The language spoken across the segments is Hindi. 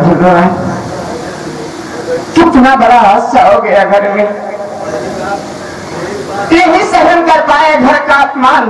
भगवान, कितना बड़ा हादसा हो गया घर में। नहीं सहन कर पाए घर का अपमान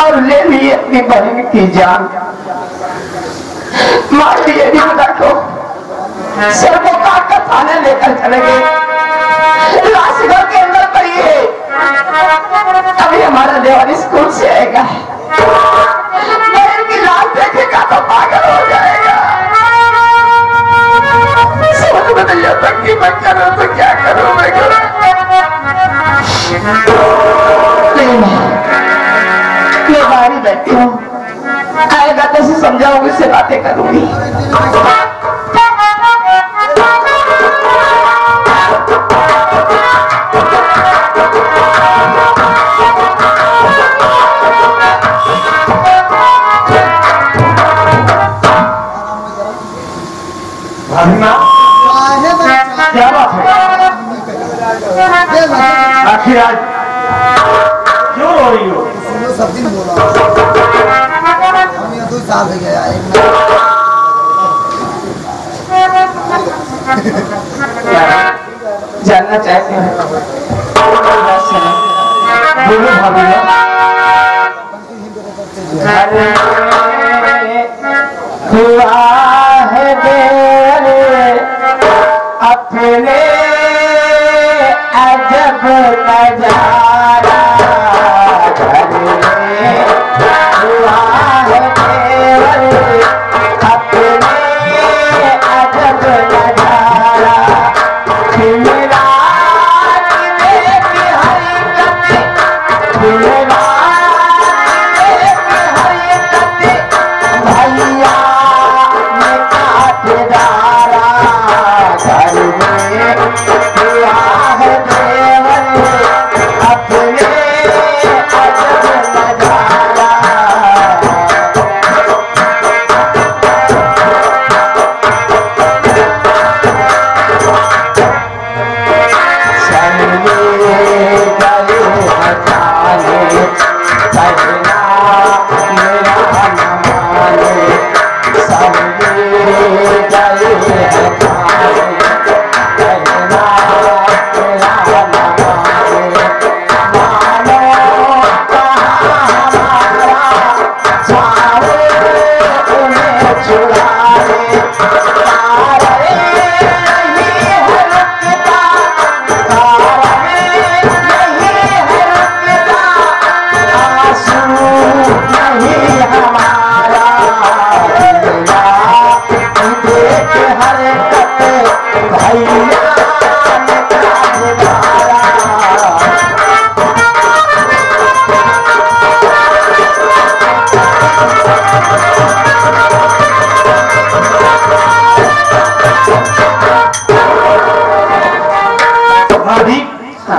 और ले लिए अपनी बहन की जान। मार दिए दिलदा को, सर को काट कर थाने लेकर चले गए। लाश घर के अंदर पड़ी है। अभी हमारा देवर स्कूल से आएगा, बहन की लाश देखेगा तो पागल हो जाएगा। समझ में नहीं आता कि मैं करूं तो क्या करूं। मैं बाहर ही बैठी हूँ, आएगा तो उसे समझाऊंगी, उससे बातें करूंगी। क्या बात है? आखिर आज क्यों रो रही हो? सब दिन बोला हम यहाँ 2 साल हो गया। जानना चाहते हैं बोलो भाभी। हुआ है अपने अजब नजारा, हुआ है अपने अजब नजारा।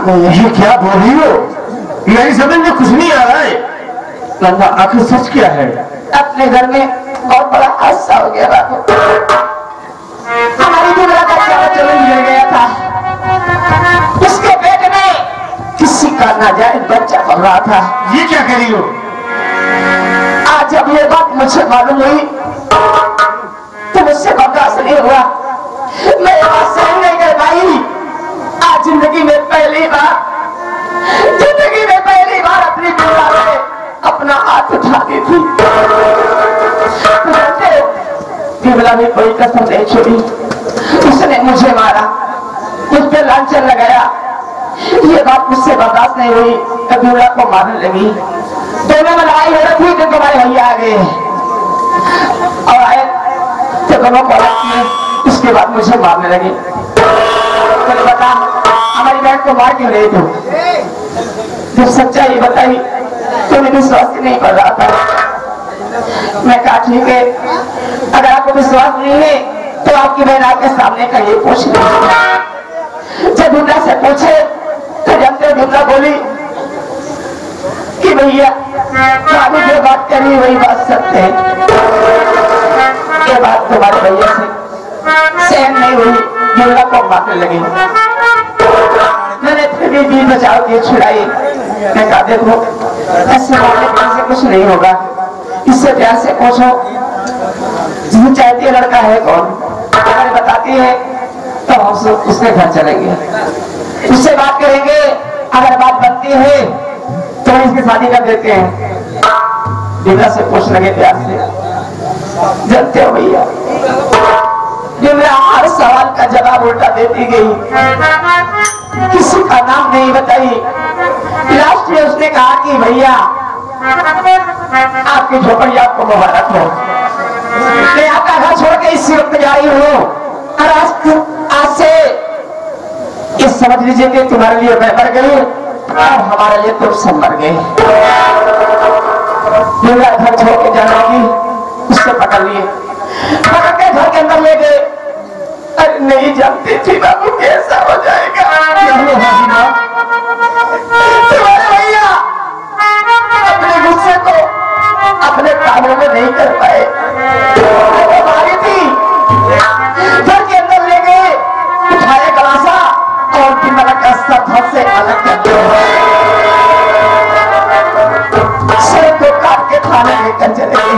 मेरा ये क्या बोल रही हो? मेरी समझ में कुछ नहीं आ रहा है। नंदा आखिर सच क्या है? अपने घर में बहुत बड़ा हादसा हो गया बाबू। हमारी दुल्हा का बच्चा मिल गया था, उसके पेट में किसी का नाजायज बच्चा पल रहा था। ये क्या कह रही हो? आज जब ये बात मुझे मालूम हुई तो मुझसे बर्दाश्त नहीं हुआ। मैं बात सहन नहीं कर पाई। आज जिंदगी में पहली बार अपनी दुल्हा में अपना हाथ उठाती थी। बिमला भी कोई कसम नहीं छोड़ी। उसने मुझे मारा, मुझ पे लांछन लगाया। ये बात मुझसे बर्दाश्त नहीं हुई तो बिमला को मारने लगी। दोनों में लड़ाई हो रही थी तो तुम्हारे भैया आ गए और आए तो दोनों को उसके बाद मुझे मारने लगी। तो बता हमारी बहन को मार क्यों रही थी? जब सच्चाई बताई तो मैं विश्वास नहीं कर रहा था। मैं कहा ठीक है, अगर आपको विश्वास नहीं है तो आपकी बहन आपके सामने का ये पूछ लीजिए। जब बिमला से पूछे तो जानते बिमला बोली कि भैया भाभी जो बात करी वही बात सत्य है। ये बात तुम्हारे भैया से सहन नहीं हुई, बिमला को मारने लगी। मैंने फिर भी बीच बचाव की छुड़ाई। मैं कहा देखो ऐसे मारने से कुछ नहीं होगा, इससे प्यार से पूछो जिसे चाहती है लड़का है कौन, अगर बताती है तो हम उसके घर चलेंगे, उससे बात करेंगे, अगर बात बनती है तो इसकी शादी कर देते हैं। विमला से पूछ लगे प्यार से, जानते हो भैया विमला हर सवाल का जवाब उल्टा देती गई, किसी का नाम नहीं बताई। लास्ट में उसने कहा कि भैया आपकी झोपड़ी आपको मुबारक हो, मैं आपका घर छोड़ के इसी वक्त जा रही हूँ और आज से ये समझ लीजिए कि तुम्हारे लिए मैं मर गई और हमारे लिए तुम सब मर गए। मेरा घर छोड़ के जाने की उससे पकड़ लिए, पकड़ के घर के अंदर ले गए। अरे नहीं जानती थी बाबू कैसा हो जाएगा। तुम्हारे भैया अपने गुस्से को अपने काबू में नहीं कर पाए, भारी थी, घर के अंदर ले गए, उठाए गलासा और विमला का सब से अलग कर दिया, सिर को काट के थाने लेकर चले गए,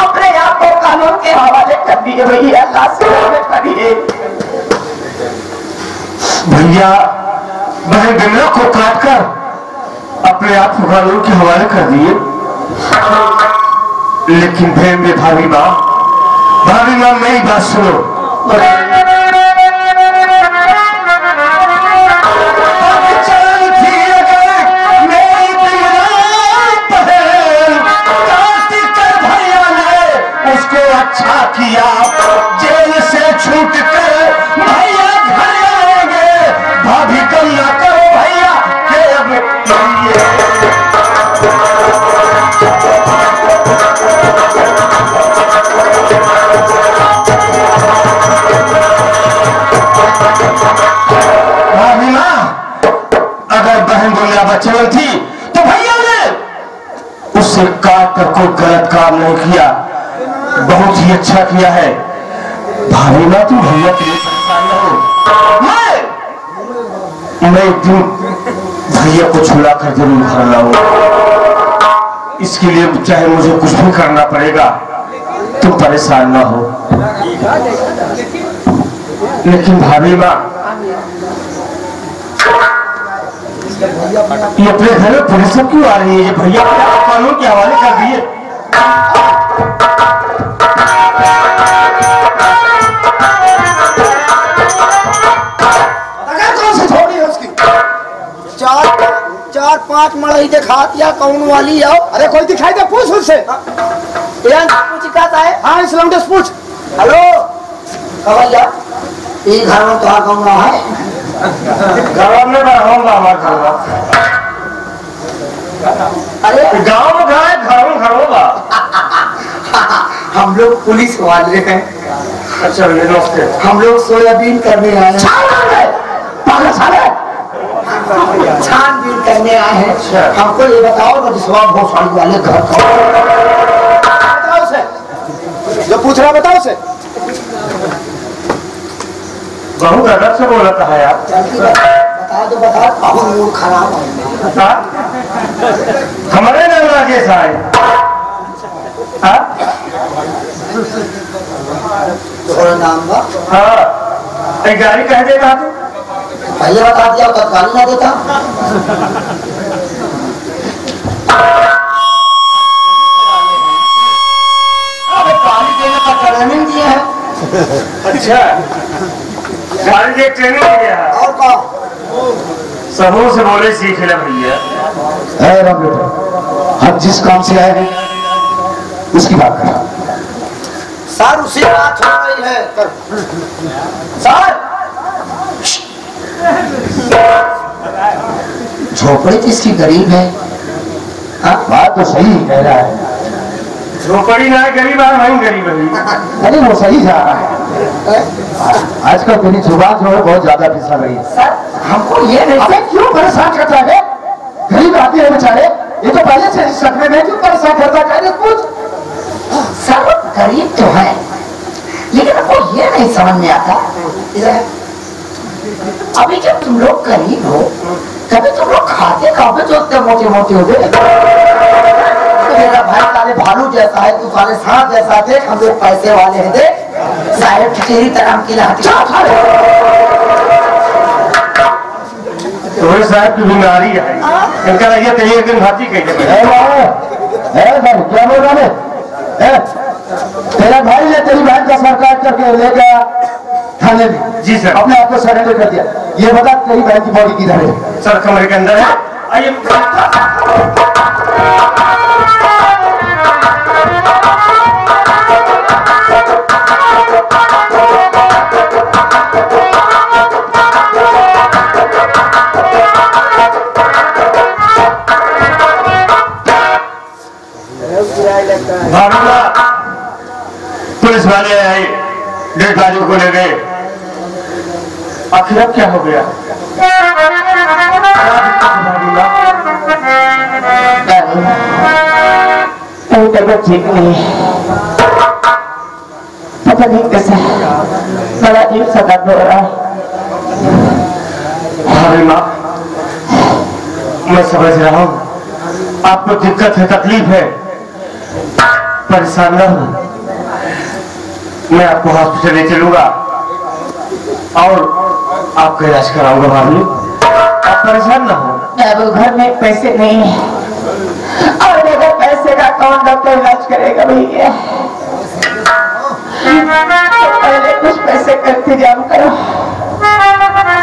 अपने आप को कानून के हवाले कर दिए। भैया अल्लाह से करिए भैया, बहन विमला को काट कर अपने आप को कानून के हवाले कर दिए, लेकिन बहन में भाभी माँ मेरी बात सुनो। अच्छा किया जेल से छूट कर भैया घर आएंगे, भाभी कम ना करो भैया के अब भाभी माँ, अगर बहन बोलिया बच्चन थी तो भैया ने उससे काट कर कोई गलत काम नहीं किया, बहुत ही अच्छा किया है। भाभी माँ तुम भैया के लिए परेशान न हो, मैं एक दिन भैया को छुड़ा कर जरूर घर लाऊंगा, इसके लिए चाहे मुझे कुछ भी करना पड़ेगा, तुम परेशान ना हो। लेकिन भाभी माँ ये अपने घर में पुलिस सब क्यों आ रही है? ये भैया कानून के हवाले कर दिए। चार पांच मड़ई दिखा दिया कौन वाली आओ। अरे कोई दिखाई दे, पूछ उससे। हाँ इस्लाम से पूछ। हेलो भैया, ये घर में तो कौन है? गाँव में अरे गाँव में घरों हम लोग पुलिस वाले हैं। अच्छा नमस्ते। हम लोग सोयाबीन करने आए हैं, छानबीन करने आए हैं। हमको ये बताओ बजसवा भोसड़ी वाले घर का बताओ उसे, जो पूछ रहा बताओ उसे। बहुत अदब से बोला था यार। बता दो बताओ, बहुत मूड खराब है। हमारे नगरा कैसा है? थोड़ा नाम बा। हाँ एक गाड़ी कह देता तू, पहले बता दिया तत्काल ना देता। गाड़ी देने का ट्रेनिंग दिया है। अच्छा गाड़ी की ट्रेनिंग दिया है। और का सबों से बोले सीख ले भैया। हम जिस काम से आए हैं उसकी बात कर। सर उसी बात हो रही है सर। झोपड़ी किसकी गरीब है? बात तो सही कह रहा है। झोपड़ी ना गरीब है, वहीं गरीब है। अरे वो सही जा रहा है। आजकल तेरी जुबान जो है बहुत ज्यादा फिसल रही है। सर हमको ये नहीं। अबे क्यों परेशान करता है? गरीब आदमी है बेचारे, ये तो पहले से इस सकने में क्यों परेशान करता है? कुछ सर गरीब तो है, लेकिन हमको ये नहीं समझ में आता। अभी जब तुम लोग गरीब हो तभी तुम लोग खाते कहाँ पे जो इतने मोटे मोटे हो गए? मेरा भाई ताले भाग जैसा है, तू साले सांप जैसा थे, हम लोग पैसे वाले हैं। देख साहेब तेरी तरह की लाठी तो साहब की बीमारी है, इनका लगे कहीं एक दिन भाती कही क्या बोल रहा है? तेरा भाई ने तेरी बहन का सरकार करके ले गया थाने में। जी सर। अपने आप को सरेंडर कर दिया। ये बता तेरी बहन की बॉडी किधर है? सर कमरे के अंदर है। आइए। भागूंगा, पुलिस वाले आए, डेड बॉडी को ले गए। आखिर अब क्या हो गया? तबियत ठीक नहीं है, पता नहीं कैसे बड़ा अजीब सा दर्द हो रहा है। अरे माँ, मैं समझ रहा हूँ आपको दिक्कत है, तकलीफ है, परेशान न हो। मैं आपको हॉस्पिटल ले चलूंगा और आपका इलाज कराऊंगा। भाभी आप परेशान न हो। अब घर में पैसे नहीं है और अगर पैसे का कौन डॉक्टर इलाज करेगा भैया? तो पहले कुछ पैसे करते जाम करो।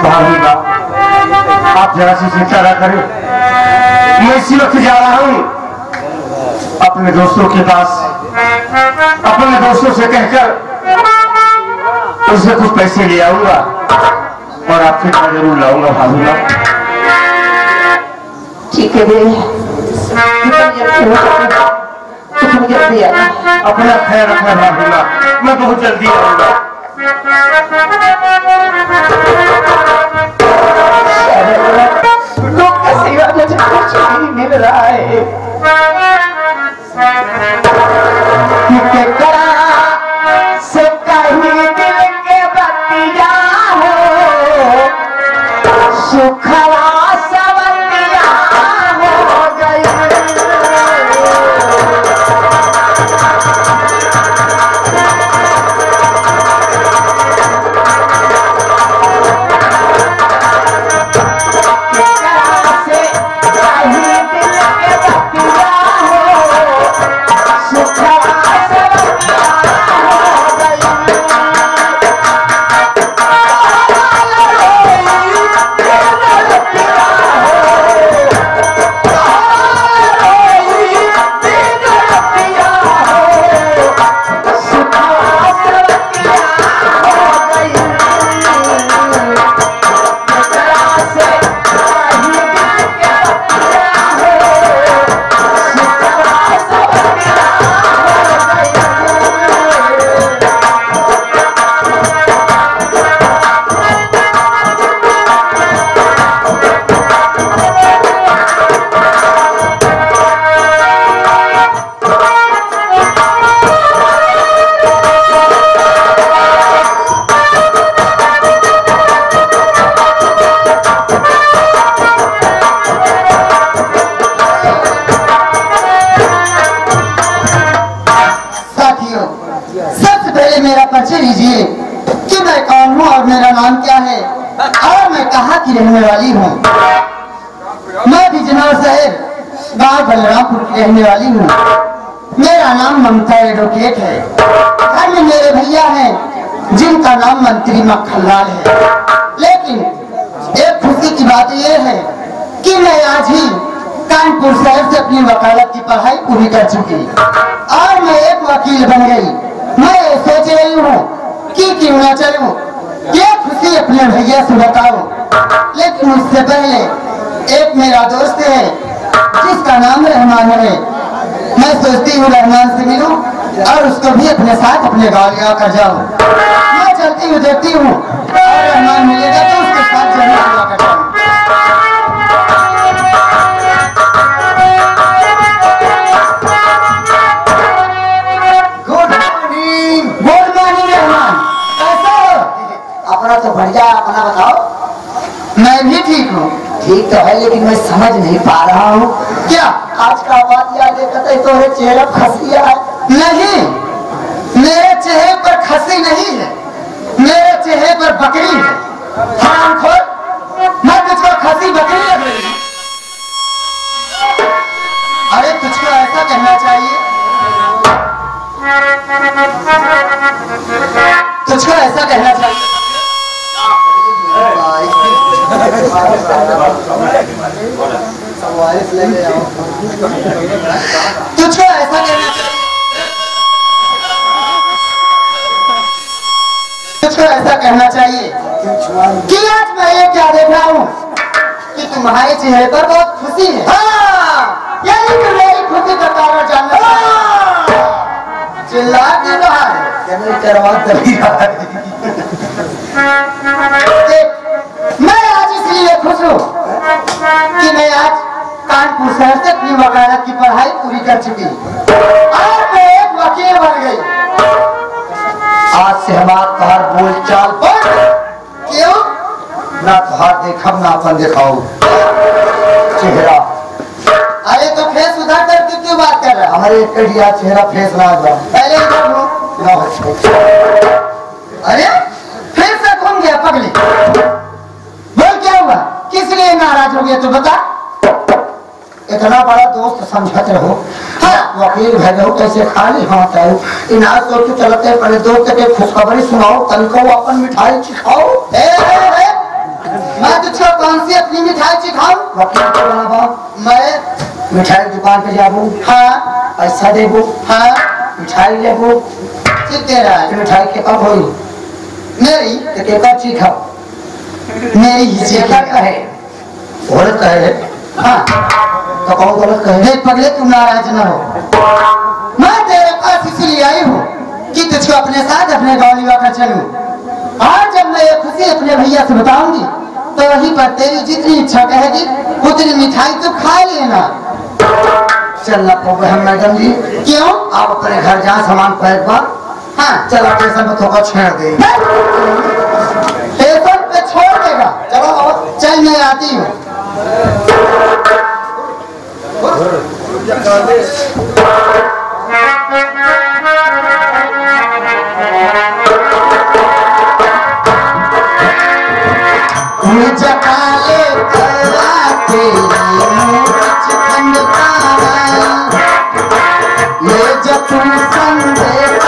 भाभी आप जरा सी चिंता न करें, मैं इसी वक्त जा रहा हूँ अपने दोस्तों के पास, अपने दोस्तों से कहकर उससे कुछ पैसे ले आऊंगा और आपके घर जरूर लाऊंगा। भाभी ठीक है भैया, जल्दी आना। अपना ख्याल रखना भाभी, मैं बहुत जल्दी आऊंगा। लोग का सेवा मुझे कुछ नहीं मिल रहा है। से कहीं दिल के बतिया हो, सुखवा सवतिया हो गई। लीजिए कि मैं कौन हूँ और मेरा नाम क्या है और मैं कहाँ की रहने वाली हूँ। मैं बिजनौर शहर गांव बलरामपुर की रहने वाली हूँ। मेरा नाम ममता एडवोकेट है। घर में मेरे भैया हैं जिनका नाम मंत्री मक्खनलाल है। लेकिन एक खुशी की बात यह है कि मैं आज ही कानपुर शहर से अपनी वकालत की पढ़ाई पूरी कर चुकी और मैं एक वकील बन गई। मैं सोच रही हूँ कि क्यों न चलूं, ये खुशी अपने भैया से बताऊं। लेकिन उससे पहले एक मेरा दोस्त है जिसका नाम रहमान है। मैं सोचती हूँ रहमान से मिलूं और उसको भी अपने साथ अपने गाँव ले आकर जाऊं। मैं चलती हूँ, देखती हूँ और रहमान मिलेगा तो उसके साथ जरूर आकर जाऊं। अपना तो बढ़िया, अपना बताओ। मैं भी ठीक हूँ। ठीक तो है लेकिन मैं समझ नहीं पा रहा हूँ क्या आज का बात याद है तो चेहरा फंस गया है। नहीं, मेरे चेहरे पर खसी नहीं है, मेरे चेहरे पर बकरी है। हाँ खोल, मैं तुझको खसी बकरी लग रही हूँ। अरे तुझको ऐसा कहना चाहिए, तुझको ऐसा कहना चाहिए। तुझको ऐसा कहना चाहिए, तुझको ऐसा कहना चाहिए कि आज मैं ये क्या देख रहा हूँ कि तुम्हारे चेहरे पर बहुत खुशी है। हाँ, यही तो मेरी खुशी का कारण जानना चिल्ला क्यों रहा है? मैं आज इसलिए खुश हूँ कि मैं आज कानपुर शहर से अपनी वकालत की पढ़ाई पूरी कर चुकी और मैं एक वकील बन गई। आज से हमारा बोल चाल बंद। क्यों? ना तुहार देखम ना अपन दिखाओ चेहरा। अरे तो फेस उधर कर क्यों बात कर रहा है? हमारे कड़िया चेहरा फेस ना जा पहले इधर हो। अरे फिर से घूम गया पगली। बोल क्या हुआ? किस लिए नाराज हो गया तू बता? इतना बड़ा दोस्त समझत रहो। हाँ, वकील भय रहो कैसे खाली हाथ आओ इनाज तो तू चलते पहले दोस्त के खुशखबरी सुनाओ तनको अपन मिठाई चिखाओ। मैं तुझको कौन सी अपनी मिठाई चिखाऊं? वकील को बनाबा मैं मिठाई दुकान पे जाबू। हाँ, पैसा देबू। हाँ, मिठाई लेबू। कितने रहा है मिठाई के कब होई? मेरी तो के कब चिखा? मेरी ही चिखा कहे गलत कहे। हाँ तो कौन गलत कहे? नहीं पगले तू नाराज न हो। मैं तेरे पास इसलिए आई हूँ कि तुझको अपने साथ अपने गाँव लिवा कर चलूं। आज जब मैं ये खुशी अपने भैया से बताऊंगी तो वहीं पर तेरी जितनी इच्छा कहेगी उतनी मिठाई तो खा लेना। चलना पड़ेगा हम मैडम जी। क्यों? आप अपने घर जा सामान पैक बा। हाँ चलो स्टेशन पे थोड़ा छेड़ दे। स्टेशन पे छोड़ देगा? चलो चल मैं आती हूँ। ये जब तुम संदेश